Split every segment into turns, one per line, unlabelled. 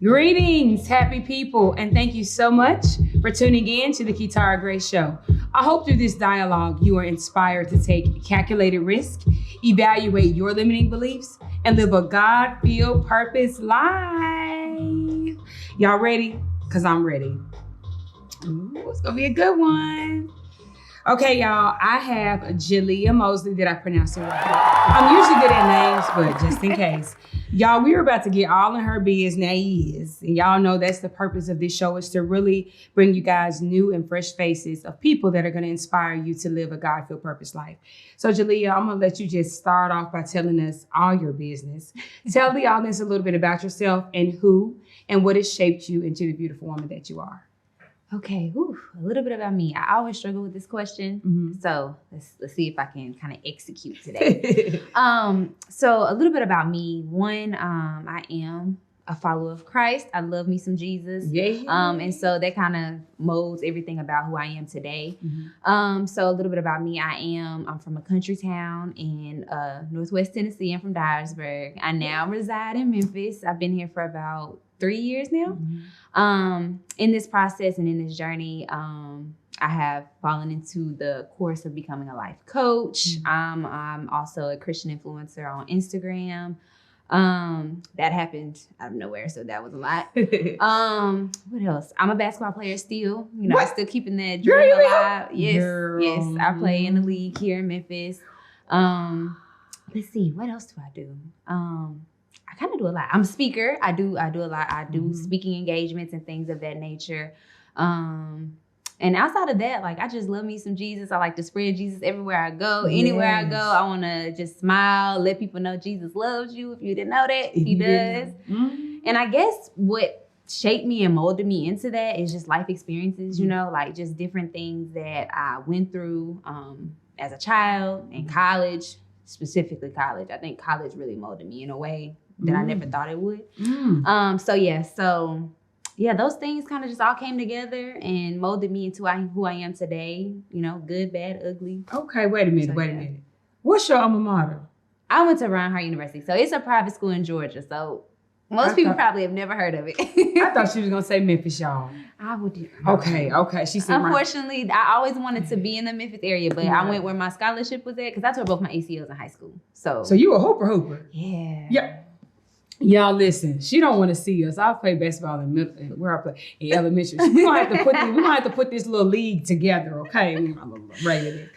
Greetings, happy people, and thank you so much for tuning in to the Kitara Grace Show. I hope through this dialogue you are inspired to take calculated risk, evaluate your limiting beliefs, and live a God-filled purpose life. Y'all ready? Because I'm ready. Ooh, it's gonna be a good one. Okay, y'all, I have Jaleya Mosley. Did I pronounce it right? I'm usually good at names, but just in case. Y'all, we were about to get all in her business. And y'all know that's the purpose of this show, is to really bring you guys new and fresh faces of people that are going to inspire you to live a God-filled purpose life. So Jaleya, I'm going to let you just start off by telling us all your business. Tell the audience a little bit about yourself and who and what has shaped you into the beautiful woman that you are.
Okay, a little bit about me. I always struggle with this question, so let's see if I can kind of execute today. So a little bit about me. One, I am a follower of Christ. I love me some Jesus. And so that kind of molds everything about who I am today. So a little bit about me. I'm from a country town in Northwest Tennessee. I'm from Dyersburg. I now reside in Memphis. I've been here for about 3 years now. In this process and in this journey, I have fallen into the course of becoming a life coach. I'm also a Christian influencer on Instagram. That happened out of nowhere, so that was a lot. What else? I'm a basketball player still. I'm still keeping that dream alive. Yes. I play in the league here in Memphis. Let's see, what else do I do? I kind of do a lot. I'm a speaker. I do a lot. I do speaking engagements and things of that nature. And outside of that, I just love me some Jesus. I like to spread Jesus everywhere I go. Anywhere I go, I want to just smile, let people know Jesus loves you. If you didn't know that, he does. And I guess what shaped me and molded me into that is just life experiences, just different things that I went through as a child in college, specifically college. I think college really molded me in a way that I never thought it would. Those things kind of just all came together and molded me into who I am today. Good, bad, ugly.
Okay, wait a minute. What's your alma mater?
I went to Reinhardt University, so it's a private school in Georgia. So most people probably have never heard of it.
I thought she was gonna say Memphis, y'all.
I would.
Okay. She said.
Unfortunately, I always wanted to be in the Memphis area, but I went where my scholarship was at because I tore both my ACLs in high school. So
you a hooper?
Yeah.
Y'all listen, she don't want to see us. I play basketball in elementary. We're gonna have to put this little league together, okay? Rated.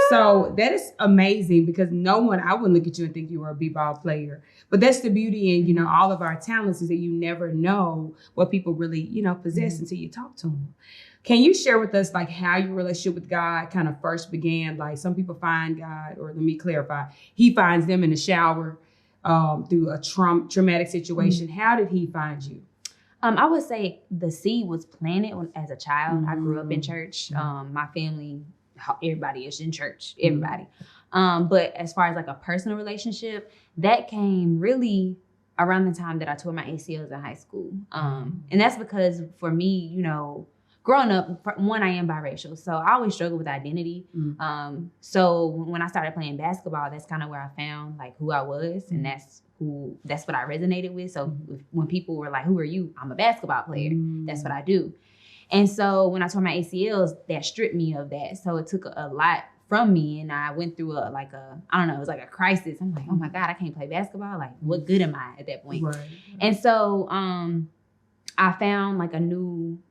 So that is amazing because I wouldn't look at you and think you were a b-ball player. But that's the beauty in, all of our talents is that you never know what people really, possess until you talk to them. Can you share with us how your relationship with God kind of first began? Some people find God, or let me clarify, he finds them in the shower. Through a traumatic situation. How did he find you?
I would say the seed was planted as a child. I grew up in church. My family, everybody is in church, everybody. But as far as a personal relationship, that came really around the time that I tore my ACLs in high school. And that's because for me, growing up, one, I am biracial, so I always struggled with identity. So when I started playing basketball, that's kind of where I found who I was, and that's what I resonated with. So when people were like, "Who are you?" I'm a basketball player. That's what I do. And so when I tore my ACLs, that stripped me of that. So it took a lot from me, and I went through it was like a crisis. I'm like, oh my God, I can't play basketball. What good am I at that point? Right. And so I found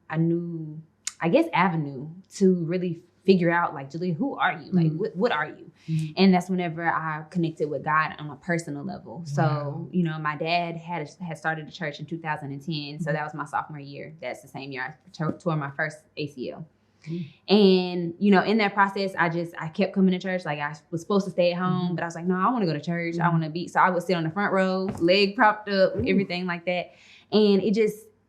a new, I guess, avenue to really figure out, Jaleya, who are you? What are you? And that's whenever I connected with God on a personal level. So, my dad had started a church in 2010. So that was my sophomore year. That's the same year I tore my first ACL. And, in that process, I kept coming to church. I was supposed to stay at home, but I was like, no, I want to go to church. I want to be. So I would sit on the front row, leg propped up, everything like that. And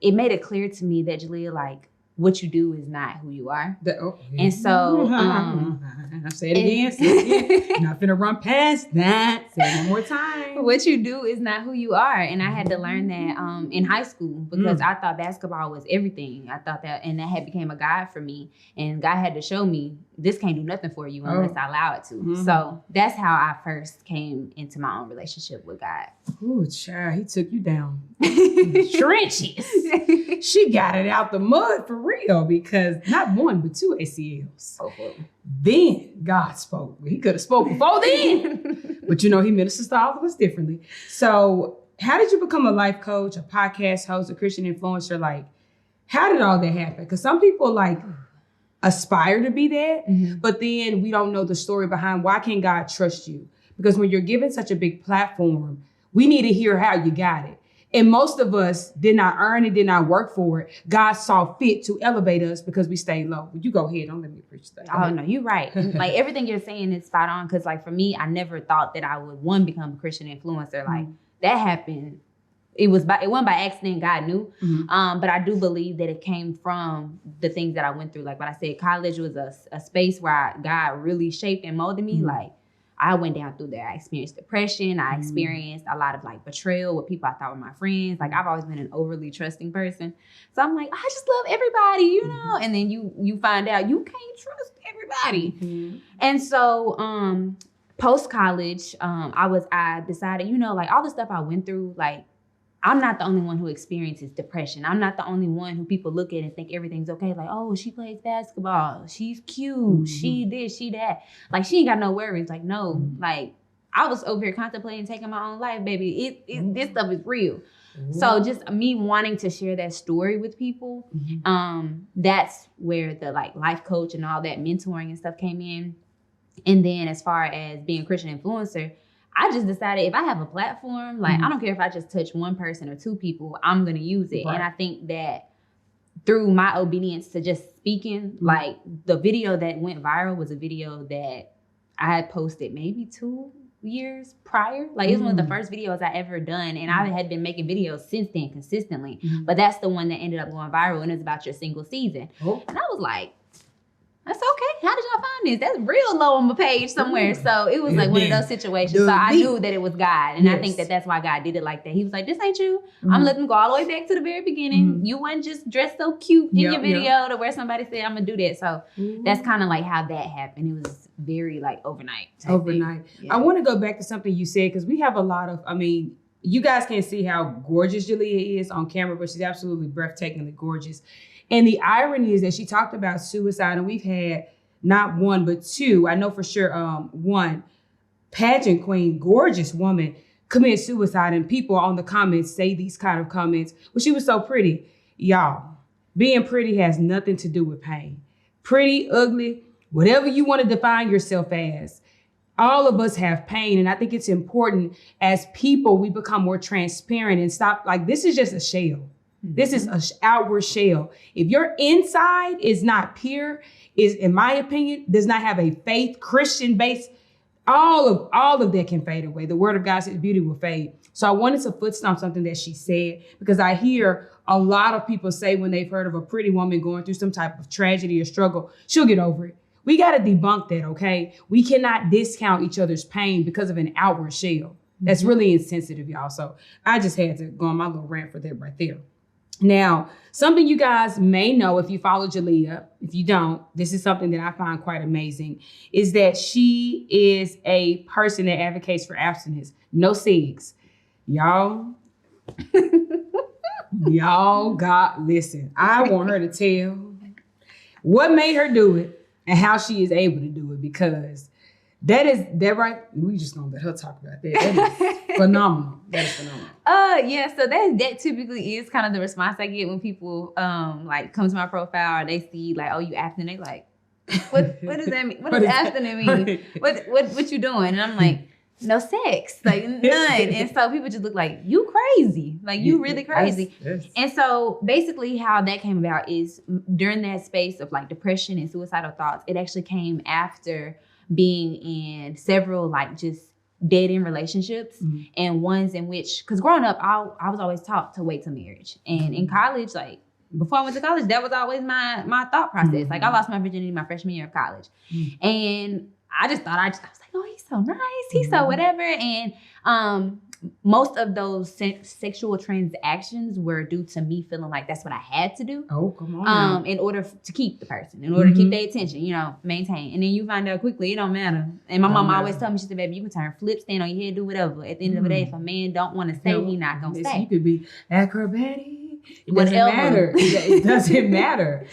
it made it clear to me that, Jaleya, what you do is not who you are.
Yeah.
And so,
I'll say it again. Say it again. Not finna run past that. Say it one more time.
What you do is not who you are. And I had to learn that in high school because I thought basketball was everything. I thought that, and that had became a guide for me. And God had to show me this can't do nothing for you unless I allow it to. Mm-hmm. So that's how I first came into my own relationship with God.
Ooh, child, he took you down in the trenches. She got it out the mud for real because not one, but 2 ACLs. Then God spoke. He could have spoke before then. But he ministers to all of us differently. So how did you become a life coach, a podcast host, a Christian influencer? Like, how did all that happen? Because some people aspire to be that, but then we don't know the story behind why can't God trust you? Because when you're given such a big platform, we need to hear how you got it. And most of us did not earn it, did not work for it. God saw fit to elevate us because we stayed low. You go ahead. Don't let me preach that.
Oh, no, you're right. Like everything you're saying is spot on. Because for me, I never thought that I would, become a Christian influencer. That happened. It wasn't by accident. God knew. But I do believe that it came from the things that I went through. Like what I said, college was a space where God really shaped and molded me. I went down through there. I experienced depression. I experienced a lot of betrayal with people I thought were my friends. I've always been an overly trusting person. So I'm I just love everybody, And then you find out you can't trust everybody. And so post-college, I decided, all the stuff I went through, I'm not the only one who experiences depression. I'm not the only one who people look at and think everything's okay. Oh, she plays basketball. She's cute. She this, she that. She ain't got no worries. No. I was over here contemplating taking my own life, baby. This stuff is real. So just me wanting to share that story with people, that's where the life coach and all that mentoring and stuff came in. And then as far as being a Christian influencer, I just decided if I have a platform, I don't care if I just touch one person or 2 people, I'm going to use it. Right. And I think that through my obedience to just speaking, the video that went viral was a video that I had posted maybe 2 years prior. It was one of the first videos I ever done. And I had been making videos since then consistently. But that's the one that ended up going viral, and it's about your single season. And I was like, that's okay. How did y'all find this? That's real low on my page somewhere. So it was one of those situations. So I knew that it was God. And I think that that's why God did it like that. He was like, this ain't you. I'm letting them go all the way back to the very beginning. You wasn't just dressed so cute in your video to where somebody said, I'm going to do that. So that's kind of how that happened. It was very overnight.
Overnight. Yeah. I want to go back to something you said because we have a lot of, you guys can't see how gorgeous Jaleya is on camera, but she's absolutely breathtakingly gorgeous. And the irony is that she talked about suicide, and we've had not 1, but 2. I know for sure one pageant queen, gorgeous woman, commit suicide, and people on the comments say these kind of comments. Well, she was so pretty. Y'all, being pretty has nothing to do with pain. Pretty, ugly, whatever you want to define yourself as. All of us have pain, and I think it's important as people we become more transparent and stop. This is just a shell. This is an outward shell. If your inside is not pure, is, in my opinion, does not have a faith, Christian base, all of that can fade away. The word of God says beauty will fade. So I wanted to foot stomp something that she said, because I hear a lot of people say when they've heard of a pretty woman going through some type of tragedy or struggle, she'll get over it. We got to debunk that, okay? We cannot discount each other's pain because of an outward shell. That's really insensitive, y'all. So I just had to go on my little rant for that right there. Now, something you guys may know if you follow Jaleya, if you don't, this is something that I find quite amazing, is that she is a person that advocates for abstinence. No cigs. Y'all, listen, I want her to tell what made her do it and how she is able to do it, because that right. We just gonna let her talk about that. That is phenomenal. That is phenomenal.
Yeah. So that typically is kind of the response I get when people come to my profile or they see oh, you abstinent. They what does that mean? What does abstinent mean? What you doing? And I'm like, no sex, none. And so people just look like, you crazy, you really crazy. Yes. And so basically how that came about is during that space of depression and suicidal thoughts, it actually came after being in several just dead-end relationships, and ones in which, because growing up, I was always taught to wait till marriage. And in college, before I went to college, that was always my thought process. Like I lost my virginity my freshman year of college. And I was like, oh, he's so nice. He's so whatever. And most of those sexual transactions were due to me feeling like that's what I had to do.
Oh, come on.
In order to keep the person, in order to keep their attention, maintain. And then you find out quickly, it don't matter. And my mom always told me, she said, baby, you can turn flip, stand on your head, do whatever. At the end of the day, if a man don't want to stay, he not going to stay.
You could be acrobatic. It doesn't matter. It doesn't matter.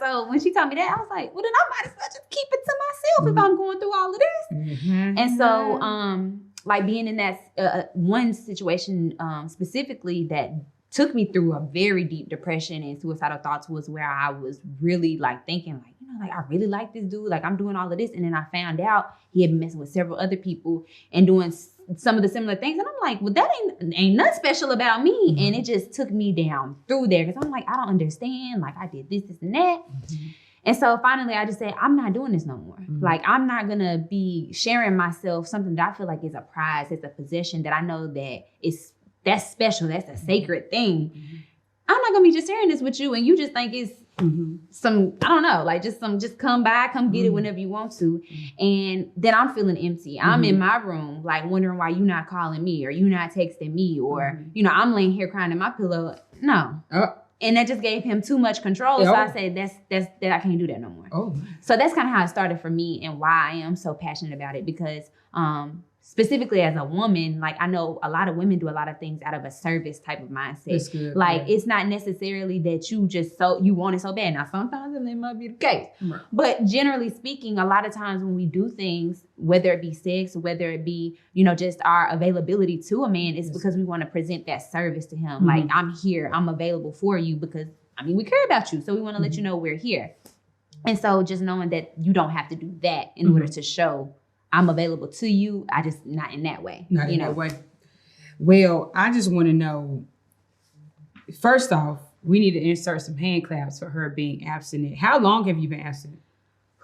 So when she told me that, I was like, well, then I might as well just keep it to myself if I'm going through all of this. And so, like being in that one situation specifically that took me through a very deep depression and suicidal thoughts was where I was really like thinking like, like I really like this dude. Like I'm doing all of this. And then I found out he had been messing with several other people and doing some of the similar things. And I'm like, well, that ain't nothing special about me. And it just took me down through there because I'm like, I don't understand. Like I did this and that. And so finally I just said, I'm not doing this no more. Like I'm not going to be sharing myself something that I feel like is a prize, it's a possession that I know that that's special. That's a sacred thing. I'm not going to be just sharing this with you. And you just think it's some, I don't know, like just come by, come get it whenever you want to. And then I'm feeling empty. I'm in my room, like wondering why you not calling me or you not texting me or, I'm laying here crying in my pillow. No. And that just gave him too much control. So I said, that I can't do that no more. So that's kind of how it started for me and why I am so passionate about it because, specifically as a woman, like I know a lot of women do a lot of things out of a service type of mindset.
That's good,
like it's not necessarily that you just you want it so bad. Now sometimes it might be the case. Right. But generally speaking, a lot of times when we do things, whether it be sex, whether it be, just our availability to a man, it's because we want to present that service to him. Like I'm here, I'm available for you because we care about you. So we want to let you know we're here. And so just knowing that you don't have to do that in order to show I'm available to you. I just not in that way.
Not in that way. Well, I just want to know, first off, we need to insert some hand claps for her being abstinent. How long have you been abstinent?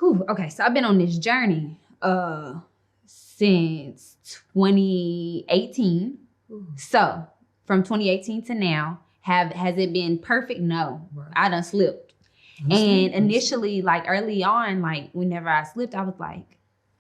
Okay, so I've been on this journey since 2018. So from 2018 to now, has it been perfect? No. Right. I done slipped. And initially, like early on, like whenever I slipped,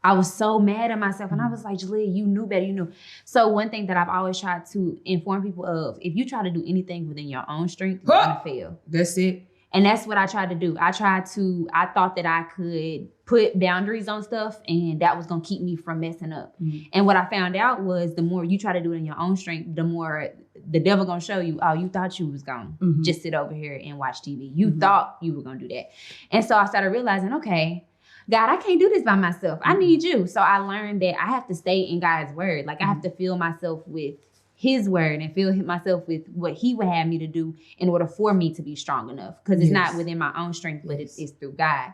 I was so mad at myself. And I was like, Jaleya, you knew better, you knew. So one thing that I've always tried to inform people of, if you try to do anything within your own strength, you're going to fail.
That's it.
And that's what I tried to do. I thought that I could put boundaries on stuff and that was going to keep me from messing up. And what I found out was the more you try to do it in your own strength, the more the devil going to show you, oh, you thought you was going to just sit over here and watch TV. You thought you were going to do that. And so I started realizing, okay, God, I can't do this by myself. I need you. So I learned that I have to stay in God's word. Like I have to fill myself with his word and fill myself with what he would have me to do in order for me to be strong enough. Because it's not within my own strength, but it's through God.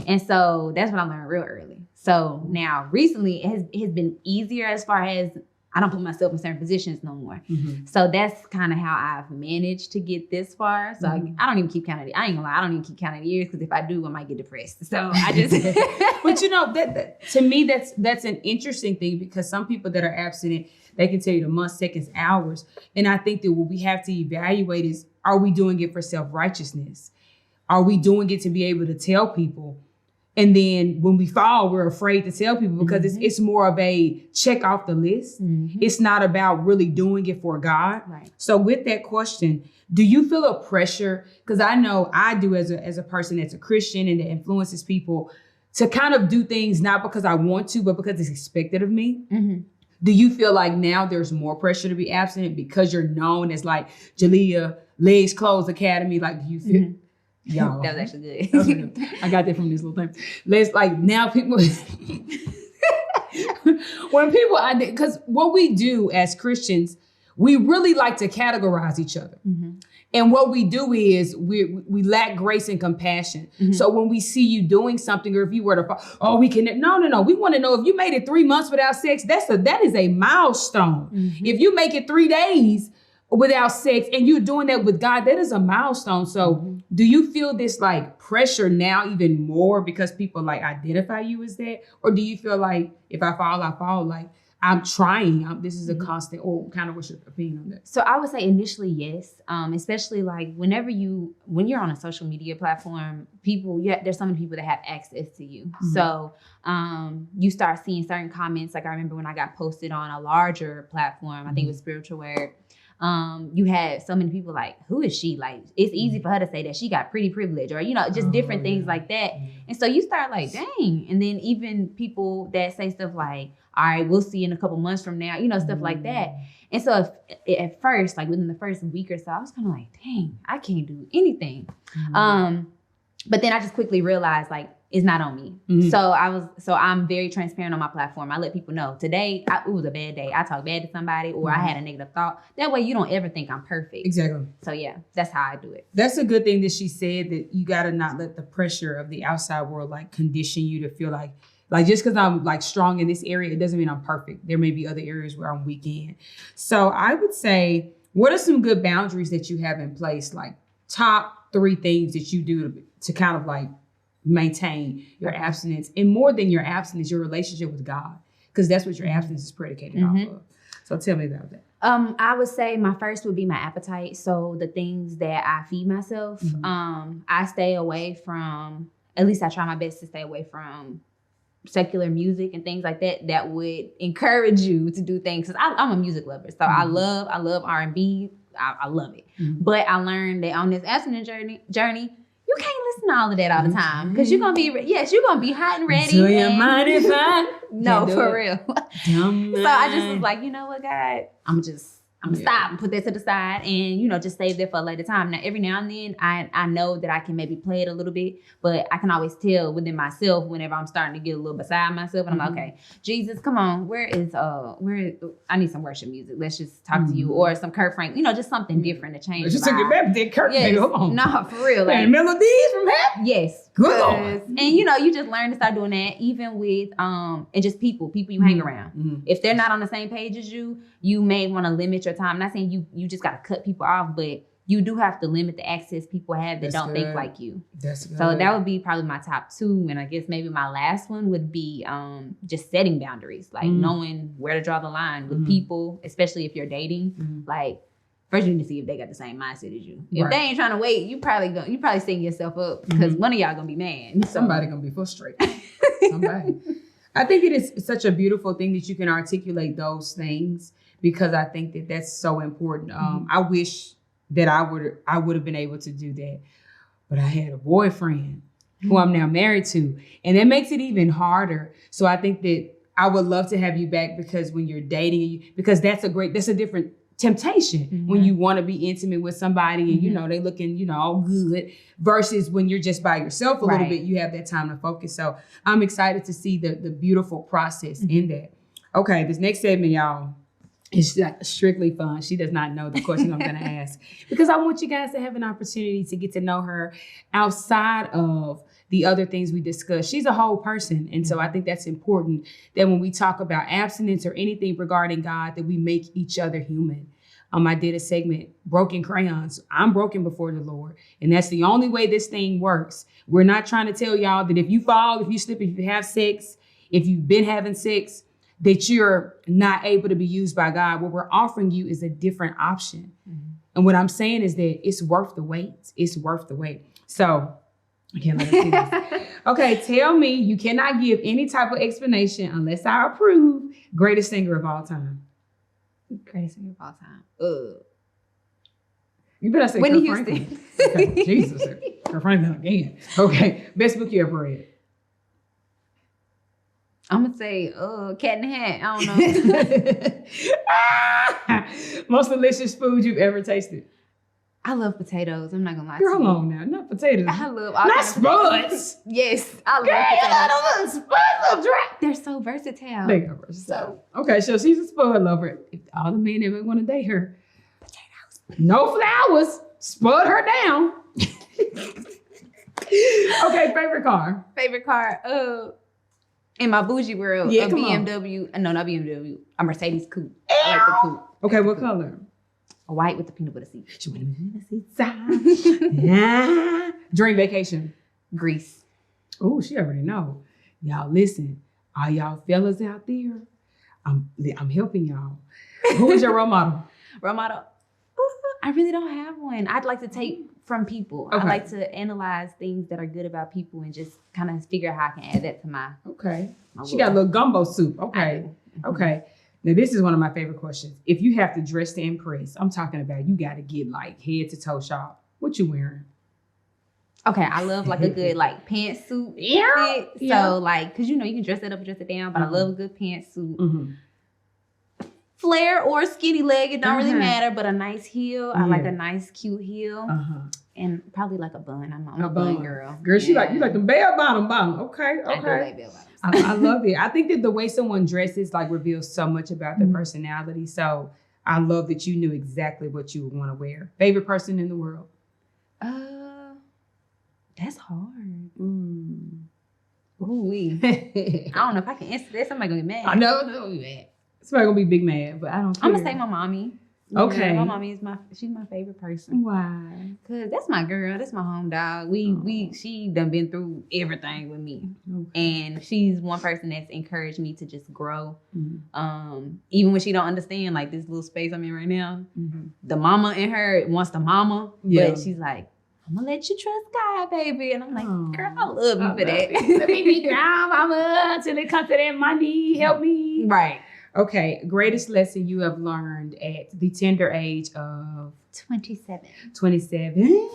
And so that's what I learned real early. So now recently it has been easier as far as I don't put myself in certain positions no more. So that's kind of how I've managed to get this far. So I don't even keep counting. I ain't gonna lie, I don't even keep counting the years because if I do, I might get depressed. So I just.
But that to me, that's an interesting thing because some people that are abstinent, they can tell you the months, seconds, hours. And I think that what we have to evaluate is, are we doing it for self-righteousness? Are we doing it to be able to tell people? And then when we fall, we're afraid to tell people because it's more of a check off the list. It's not about really doing it for God.
Right.
So with that question, do you feel a pressure? Because I know I do as a person that's a Christian and that influences people to kind of do things not because I want to, but because it's expected of me. Do you feel like now there's more pressure to be abstinent because you're known as like Jaleya Legs Closed Academy? Like, do you feel... Y'all.
That was actually good.
I got that from this little thing. Let's like now people, when people, because what we do as Christians, we really like to categorize each other. And what we do is we lack grace and compassion. So when we see you doing something, or if you were to, we can, no. We want to know if you made it 3 months without sex, that is a milestone. If you make it 3 days without sex and you're doing that with God, that is a milestone. So do you feel this like pressure now even more because people like identify you as that? Or do you feel like if I fall, like I'm trying. This is a constant, or kind of what's your opinion on that?
So I would say initially, yes. Especially like when you're on a social media platform, there's so many people that have access to you. Mm-hmm. So you start seeing certain comments. Like I remember when I got posted on a larger platform, I think it was Spiritual Word. You had so many people like, who is she? Like, it's easy for her to say that she got pretty privilege, or, just different things like that. And so you start like, dang. And then even people that say stuff like, all right, we'll see in a couple months from now, stuff like that. And so at first, like within the first week or so, I was kind of like, dang, I can't do anything. But then I just quickly realized like, it's not on me. Mm-hmm. So I'm very transparent on my platform. I let people know today it was a bad day. I talked bad to somebody, or I had a negative thought. That way you don't ever think I'm perfect.
Exactly.
So yeah, that's how I do it.
That's a good thing that she said, that you got to not let the pressure of the outside world like condition you to feel like just because I'm like strong in this area, it doesn't mean I'm perfect. There may be other areas where I'm weak in. So I would say, what are some good boundaries that you have in place? Like top 3 things that you do to kind of like maintain your abstinence, and more than your abstinence, your relationship with God, because that's what your abstinence is predicated off of. So tell me about that.
I would say my first would be my appetite. So the things that I feed myself, I stay away from, at least I try my best to stay away from secular music and things like that would encourage you to do things. Because I'm a music lover. So I love R&B. I love it. But I learned that on this abstinence journey, you can't listen to all of that all the time, because you're gonna be hot and ready.
Do you mind if I?
No, for real. So I just was like, you know what, God, I'm gonna stop and put that to the side, and just save that for a later time. Now, every now and then, I know that I can maybe play it a little bit, but I can always tell within myself whenever I'm starting to get a little beside myself, and I'm like, okay, Jesus, come on, where I need some worship music. Let's just talk to you, or some Kurt Frank, just something different to change.
Just took it back, did Kurt?
Yes.
Hold on.
No, for real. Like,
and melodies from heaven.
Yes.
Good Lord.
And you just learn to start doing that, even with and just people you hang around. If they're not on the same page as you, you may want to limit your time. I'm not saying you just got to cut people off, but you do have to limit the access people have that don't think like you.
That's good.
So that would be probably my top 2. And I guess maybe my last one would be just setting boundaries, like knowing where to draw the line with people, especially if you're dating. Like, first you need to see if they got the same mindset as you. If they ain't trying to wait, you probably setting yourself up, because one of y'all gonna be mad. So.
Somebody gonna be frustrated. Somebody. I think it is such a beautiful thing that you can articulate those things, because I think that that's so important. I wish that I would have been able to do that, but I had a boyfriend who I'm now married to, and that makes it even harder. So I think that I would love to have you back, because when you're dating, because that's a different temptation when you want to be intimate with somebody and they looking all good, versus when you're just by yourself a little bit, you have that time to focus. So I'm excited to see the beautiful process in that. Okay, this next segment, y'all, is like strictly fun. She does not know the question I'm going to ask, because I want you guys to have an opportunity to get to know her outside of the other things we discussed. She's a whole person. And so I think that's important, that when we talk about abstinence or anything regarding God, that we make each other human. I did a segment, Broken Crayons. I'm broken before the Lord. And that's the only way this thing works. We're not trying to tell y'all that if you fall, if you slip, if you have sex, if you've been having sex, that you're not able to be used by God. What we're offering you is a different option. And what I'm saying is that it's worth the wait. It's worth the wait. So I can't let her see this. Okay, tell me, you cannot give any type of explanation unless I approve, greatest singer of all time.
Greatest singer of all time.
You better say
Whitney
Kurt
Houston.
Franklin. Okay, Jesus. Kurt Franklin again. Okay, best book you ever read.
I'm going to say Cat in the Hat. I don't know.
Most delicious food you've ever tasted.
I love potatoes. I'm not going to lie
Girl,
to you.
hold on now. Not potatoes.
I love all
Not spuds.
Yes, I love
Girl,
potatoes.
Spuds little dry.
They're so versatile.
They are versatile. Okay, so she's a spud lover. If all the men ever want to date her, potatoes. No flowers. Spud her down. Okay, favorite car.
Favorite car. In my bougie world, a BMW. No, not BMW. A Mercedes coupe. I like the coupe.
Okay, what color?
A white with the peanut butter seat.
She went in the seat. Yeah. Dream vacation.
Greece.
Oh, she already know. Y'all listen. All y'all fellas out there, I'm helping y'all. Who is your role model?
Role model? I really don't have one. I'd like to take from people.
Okay.
I like to analyze things that are good about people and just kind of figure out how I can add that to my.
Okay. She got a little gumbo soup. Okay. Okay. Now, this is one of my favorite questions. If you have to dress to impress, I'm talking about you got to get like head to toe shop. What you wearing?
Okay, I love like a good like pantsuit.
Yeah.
Fit. So like, cause you can dress it up or dress it down, but I love a good pantsuit.
Mm-hmm.
Flare or skinny leg, it don't really matter, but a nice heel. I like
Yeah.
a nice cute heel. And probably like a bun. I'm a bun girl.
Girl, you like the bell bottom. Okay.
I do like bell bottoms.
I love it. I think that the way someone dresses like reveals so much about their personality. So I love that you knew exactly what you would want to wear. Favorite person in the world?
That's hard.
Ooh-wee.
I don't know if I can answer that. Somebody gonna get mad.
I know. Somebody gonna be big mad, but I don't care.
I'm gonna say my mommy.
Okay.
My mommy is she's my favorite person.
Why?
Cause that's my girl. That's my home dog. She done been through everything with me. Okay. And she's one person that's encouraged me to just grow. Even when she don't understand like this little space I'm in right now. The mama in her wants the mama, but she's like, I'm gonna let you trust God, baby. And I'm like, girl, I love you for that.
Let me be down, mama, until it comes to that money. Help me.
Right.
Okay. Greatest lesson you have learned at the tender age of
27.
27.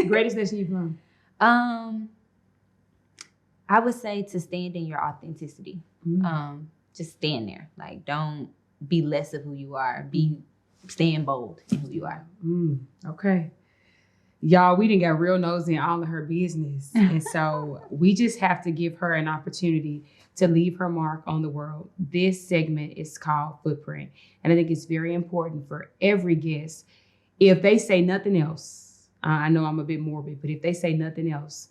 Greatest lesson you've learned?
I would say to stand in your authenticity. Just stand there. Like, don't be less of who you are. Stand bold in who you are.
Okay. Y'all, we done got real nosy in all of her business. And so we just have to give her an opportunity to leave her mark on the world. This segment is called Footprint. And I think it's very important for every guest. If they say nothing else, I know I'm a bit morbid, but if they say nothing else,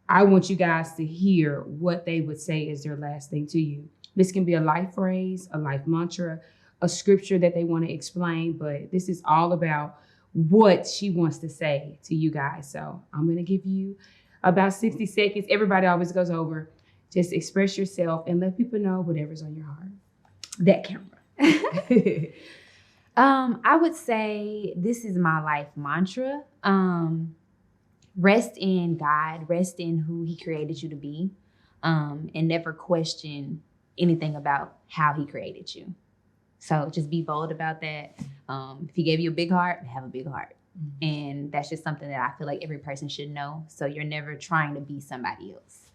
I want you guys to hear what they would say is their last thing to you. This can be a life phrase, a life mantra, a scripture that they want to explain, but this is all about what she wants to say to you guys. So I'm going to give you about 60 seconds. Everybody always goes over. Just express yourself and let people know whatever's on your heart. That camera.
I would say this is my life mantra. Rest in God, rest in who he created you to be, and never question anything about how he created you. So just be bold about that. If he gave you a big heart, have a big heart. And that's just something that I feel like every person should know. So you're never trying to be somebody else.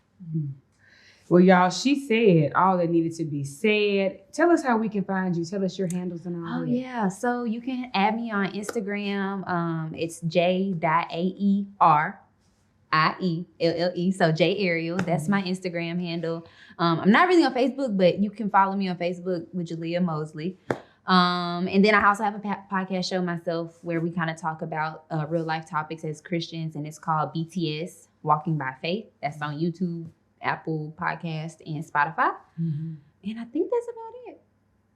Well, y'all, she said all that needed to be said. Tell us how we can find you. Tell us your handles and all that.
Yeah. So you can add me on Instagram. It's j.aerille. So J Ariel. That's my Instagram handle. I'm not really on Facebook, but you can follow me on Facebook with Jaleya Mosley. And then I also have a podcast show myself where we kind of talk about real life topics as Christians, and it's called BTS, Walking by Faith. That's on YouTube, Apple Podcast, and Spotify. And I think that's about it.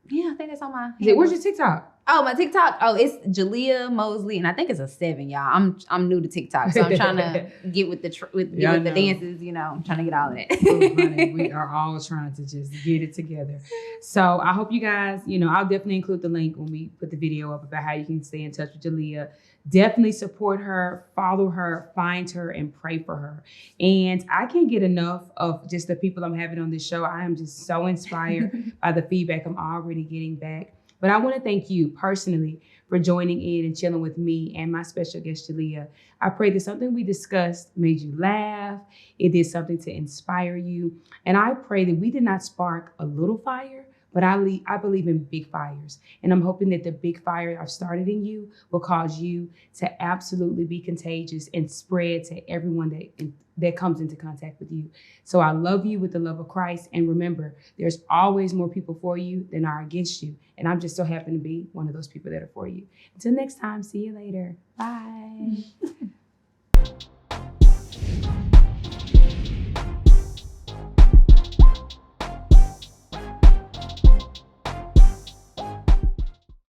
Yeah, I think that's on my.
Where's your TikTok?
Oh, my TikTok. Oh, it's Jaleya Mosley, and I think it's a 7, y'all. I'm new to TikTok, so I'm trying to get with the dances. I'm trying to get all of that.
Honey, we are all trying to just get it together. So I hope you guys, I'll definitely include the link when we put the video up about how you can stay in touch with Jaleya. Definitely support her, follow her, find her, and pray for her. And I can't get enough of just the people I'm having on this show. I am just so inspired by the feedback I'm already getting back. But I want to thank you personally for joining in and chilling with me and my special guest, Jaleya. I pray that something we discussed made you laugh. It did something to inspire you. And I pray that we did not spark a little fire, but I believe in big fires. And I'm hoping that the big fire I've started in you will cause you to absolutely be contagious and spread to everyone that comes into contact with you. So I love you with the love of Christ. And remember, there's always more people for you than are against you. And I'm just so happy to be one of those people that are for you. Until next time, see you later. Bye.